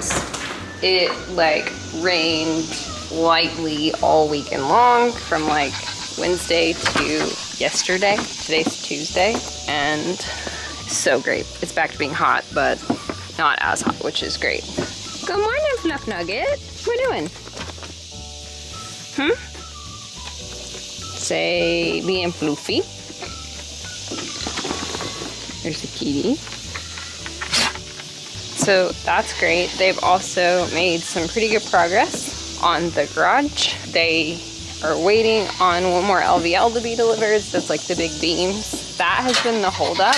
house. It like rained lightly all weekend long from like Wednesday to yesterday. Today's Tuesday, and it's so great. It's back to being hot, but not as hot, which is great. Good morning, Fluff Nugget. What are you doing? Say being floofy. There's the kitty. So that's great. They've also made some pretty good progress on the garage. They are waiting on one more LVL to be delivered. That's like the big beams. That has been the holdup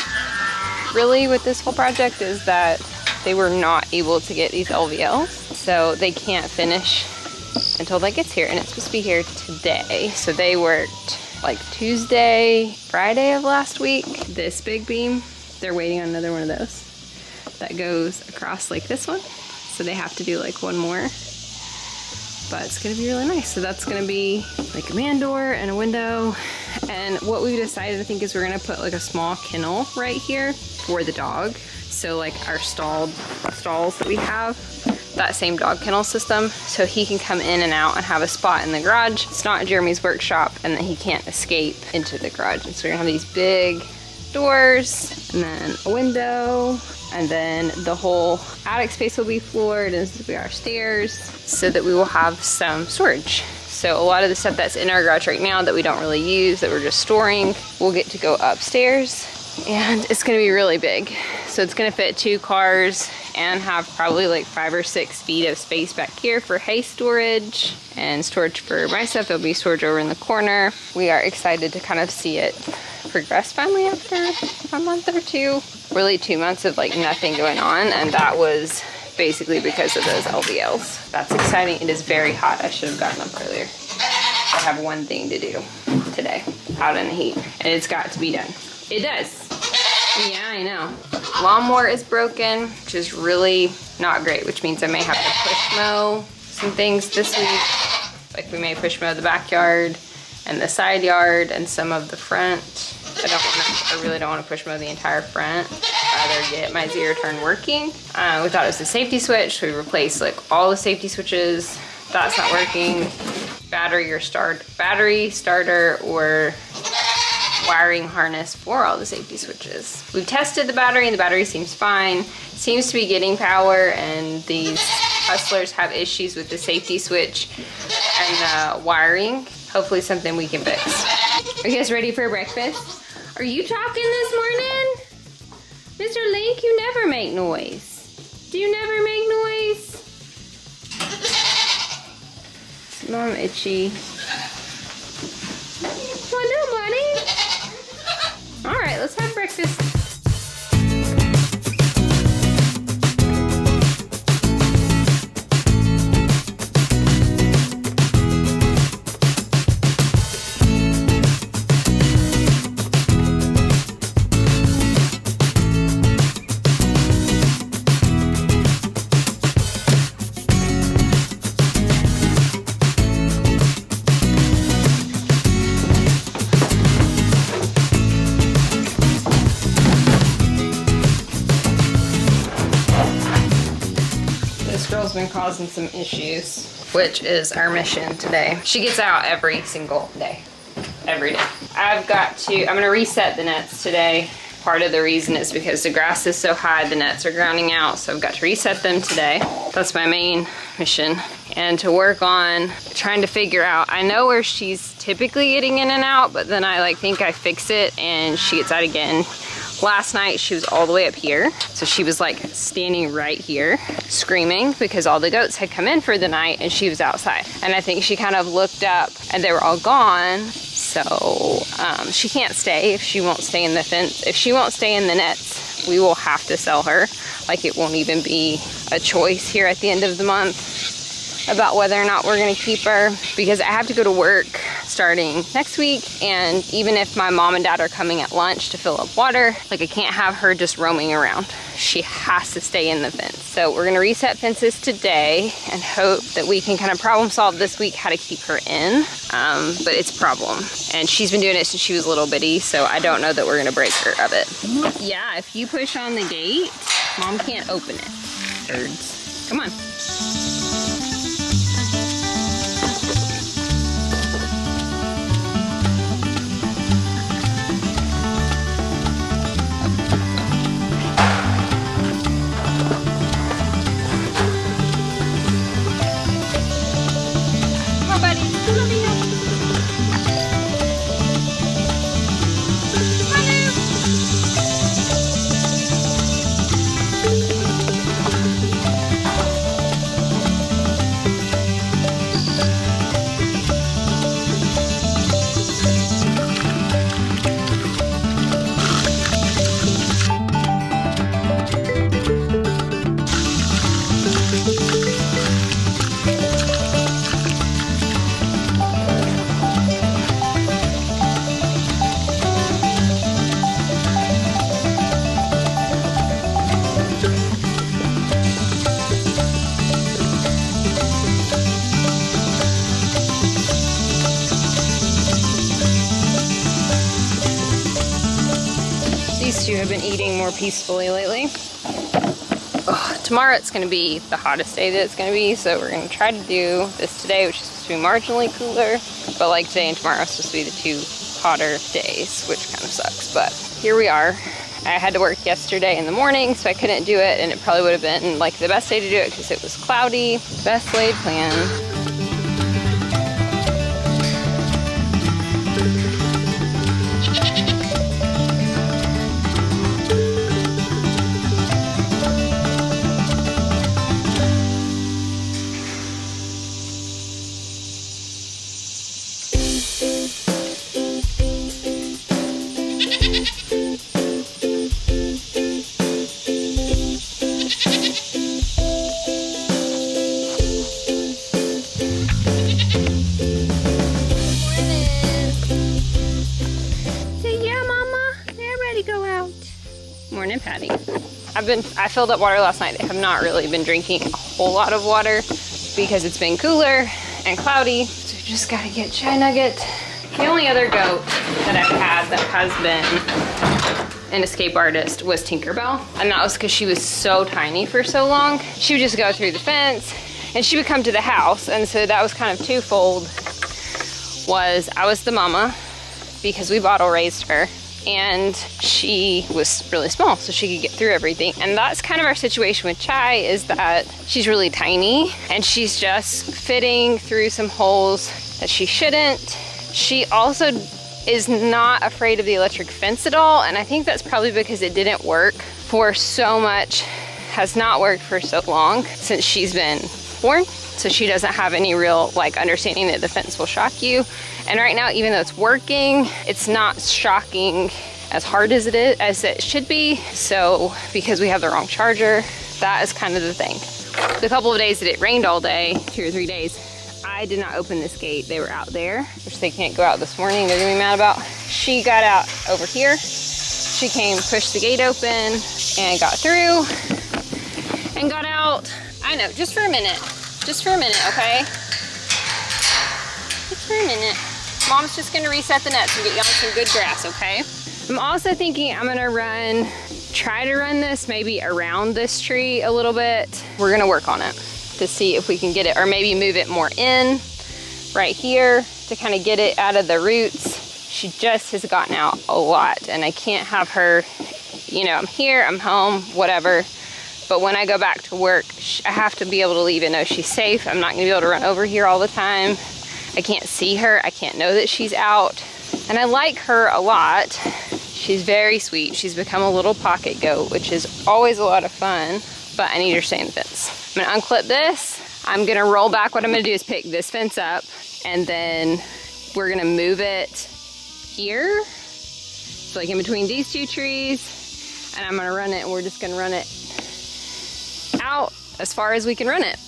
really with this whole project, is that they were not able to get these LVLs. So they can't finish until that gets here, and it's supposed to be here today. So they worked like Tuesday, Friday of last week. This big beam, they're waiting on another one of those that goes across like this one. So they have to do like one more, but it's gonna be really nice. So that's gonna be like a man door and a window. And what we decided, I think, is we're gonna put like a small kennel right here for the dog. So like our stalls that we have, that same dog kennel system, so he can come in and out and have a spot in the garage. It's not Jeremy's workshop, and then he can't escape into the garage. And so we're gonna have these big doors, and then a window, and then the whole attic space will be floored, and this will be our stairs, so that we will have some storage. So a lot of the stuff that's in our garage right now that we don't really use, that we're just storing, will get to go upstairs, and it's gonna be really big. So it's gonna fit 2 cars and have probably like 5 or 6 feet of space back here for hay storage and storage for my stuff. There'll be storage over in the corner. We are excited to kind of see it progress finally after a month or 2. Really 2 months of like nothing going on, and that was basically because of those LVLs. That's exciting. It is very hot. I should have gotten up earlier. I have one thing to do today out in the heat, and it's got to be done. It does. Yeah, I know. Lawnmower is broken, which is really not great, which means I may have to push mow some things this week. Like we may push mow the backyard and the side yard and some of the front. I really don't want to push mow the entire front. I'd rather get my zero turn working. We thought it was the safety switch, so we replaced like all the safety switches. That's not working. Battery starter, or wiring harness for all the safety switches. We've tested the battery, and the battery seems fine. Seems to be getting power, and these hustlers have issues with the safety switch and the wiring. Hopefully something we can fix. Are you guys ready for breakfast? Are you talking this morning? Mr. Link, you never make noise. Do you never make noise? Mom itchy. What do, buddy? All right, let's have breakfast. Been causing some issues, which is our mission today. She gets out every single day, every day. I'm gonna reset the nets today. Part of the reason is because the grass is so high, the nets are grounding out, so I've got to reset them today. That's my main mission. And to work on trying to figure out, I know where she's typically getting in and out, but then I think I fix it and she gets out again. Last night she was all the way up here, so she was like standing right here screaming because all the goats had come in for the night and she was outside. And I think she kind of looked up and they were all gone, so she can't stay if she won't stay in the fence. If she won't stay in the nets, we will have to sell her. Like, it won't even be a choice here at the end of the month about whether or not we're gonna keep her, because I have to go to work starting next week, and even if my mom and dad are coming at lunch to fill up water, like, I can't have her just roaming around. She has to stay in the fence. So we're gonna reset fences today and hope that we can kind of problem solve this week how to keep her in, but it's a problem. And she's been doing it since she was little bitty, so I don't know that we're gonna break her of it. Yeah, if you push on the gate, Mom can't open it. Birds. Come on. Come on, buddy. Come on, Vito. These two have been eating more peacefully lately. Oh, tomorrow it's going to be the hottest day that it's going to be, so we're going to try to do this today, which is supposed to be marginally cooler, but like today and tomorrow it's supposed to be the 2 hotter days, which kind of sucks, but here we are. I had to work yesterday in the morning, so I couldn't do it, and it probably would have been like the best day to do it because it was cloudy. Best laid plan. Morning, Patty. I filled up water last night. I have not really been drinking a whole lot of water because it's been cooler and cloudy. So just gotta get chai nugget. The only other goat that I've had that has been an escape artist was Tinkerbell. And that was because she was so tiny for so long. She would just go through the fence and she would come to the house. And so that was kind of twofold. I was the mama because we bottle raised her. And she was really small, so she could get through everything. And that's kind of our situation with Chai, is that she's really tiny and she's just fitting through some holes that she shouldn't. She also is not afraid of the electric fence at all, and I think that's probably because it didn't work for so much, has not worked for so long since she's been born. So she doesn't have any real understanding that the fence will shock you. And right now, even though it's working, it's not shocking as hard as it should be. So because we have the wrong charger, that is kind of the thing. The couple of days that it rained all day, 2 or 3 days, I did not open this gate. They were out there, which they can't go out this morning. They're gonna be mad about. She got out over here. She came, pushed the gate open and got through and got out. I know, just for a minute. Just for a minute, okay? Just for a minute. Mom's just gonna reset the nets and get you on some good grass, okay? I'm also thinking I'm gonna try to run this maybe around this tree a little bit. We're gonna work on it to see if we can get it, or maybe move it more in right here to kind of get it out of the roots. She just has gotten out a lot and I can't have her, I'm here, I'm home, whatever. But when I go back to work, I have to be able to leave and know she's safe. I'm not gonna be able to run over here all the time. I can't see her, I can't know that she's out. And I like her a lot. She's very sweet. She's become a little pocket goat, which is always a lot of fun, but I need her to stay in the fence. I'm gonna unclip this. I'm gonna roll back. What I'm gonna do is pick this fence up and then we're gonna move it here. So in between these 2 trees, and I'm gonna run it, and we're just gonna run it out as far as we can run it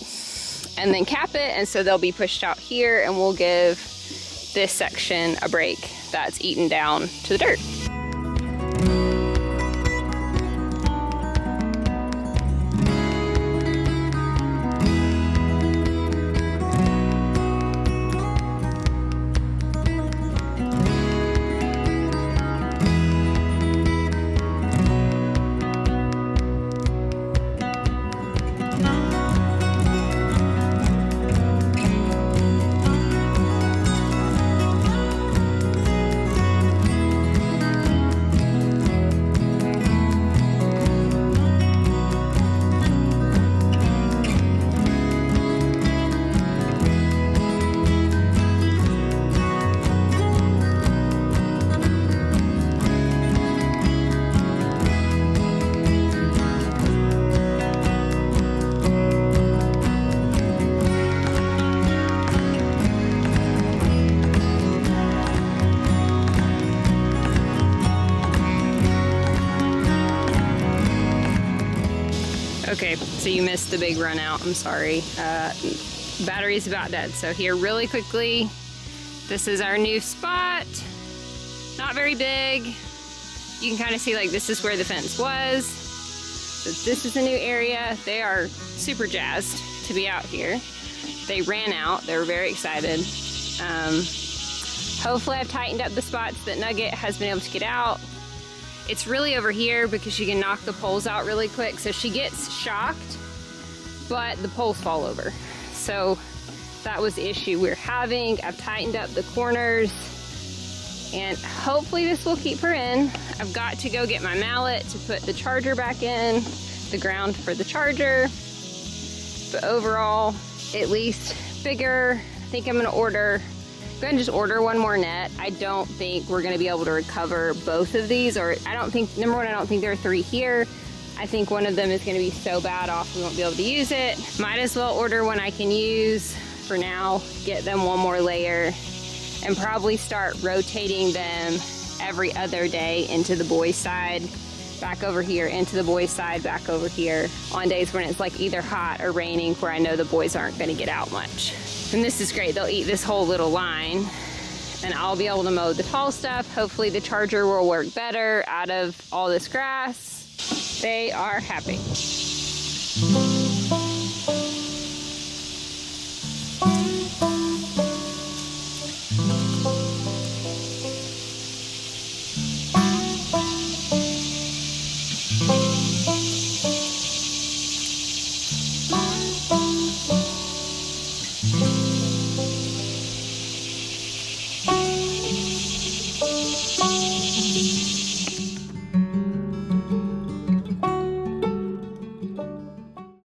and then cap it, and so they'll be pushed out here and we'll give this section a break that's eaten down to the dirt. Okay, so you missed the big run out, I'm sorry. Battery's about dead. So here really quickly, this is our new spot. Not very big. You can kind of see like this is where the fence was. So this is a new area. They are super jazzed to be out here. They ran out, they were very excited. Hopefully I've tightened up the spots that Nugget has been able to get out. It's really over here because you can knock the poles out really quick. So she gets shocked, but the poles fall over. So that was the issue we're having. I've tightened up the corners and hopefully this will keep her in. I've got to go get my mallet to put the charger back in, the ground for the charger. But overall, at least bigger. I think I'm gonna just order one more net. I don't think we're gonna be able to recover both of these, or I don't think, number one, I don't think there are 3 here. I think one of them is gonna be so bad off we won't be able to use it. Might as well order one I can use for now, get them one more layer, and probably start rotating them every other day into the boys' side, back over here, into the boys' side, back over here, on days when it's like either hot or raining where I know the boys aren't gonna get out much. And this is great, they'll eat this whole little line and I'll be able to mow the tall stuff. Hopefully the charger will work better out of all this grass. They are happy.